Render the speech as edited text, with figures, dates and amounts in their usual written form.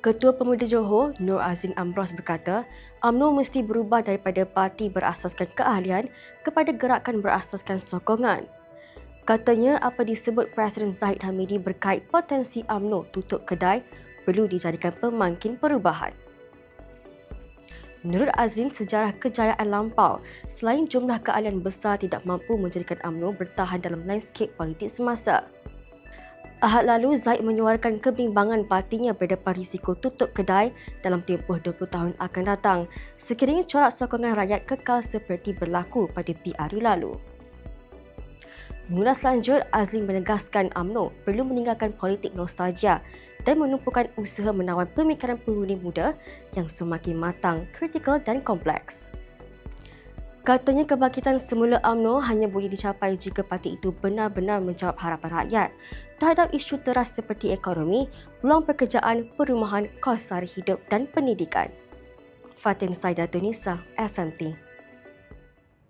Ketua Pemuda Johor, Nur Azin Amros berkata, UMNO mesti berubah daripada parti berasaskan keahlian kepada gerakan berasaskan sokongan. Katanya, apa disebut Presiden Zahid Hamidi berkait potensi UMNO tutup kedai perlu dijadikan pemangkin perubahan. Menurut Azin, sejarah kejayaan lampau, selain jumlah keahlian besar tidak mampu menjadikan UMNO bertahan dalam landscape politik semasa. Ahad lalu, Zahid menyuarakan kebimbangan partinya berdepan risiko tutup kedai dalam tempoh 20 tahun akan datang, sekiranya corak sokongan rakyat kekal seperti berlaku pada PRU lalu. Mengulas lanjut, Azli menegaskan UMNO perlu meninggalkan politik nostalgia dan menumpukan usaha menawan pemikiran penghuni muda yang semakin matang, kritikal dan kompleks. Katanya kebangkitan semula UMNO hanya boleh dicapai jika parti itu benar-benar menjawab harapan rakyat terhadap isu teras seperti ekonomi, peluang pekerjaan, perumahan, kos sara hidup dan pendidikan. Fatin Saidatunisa, FMT.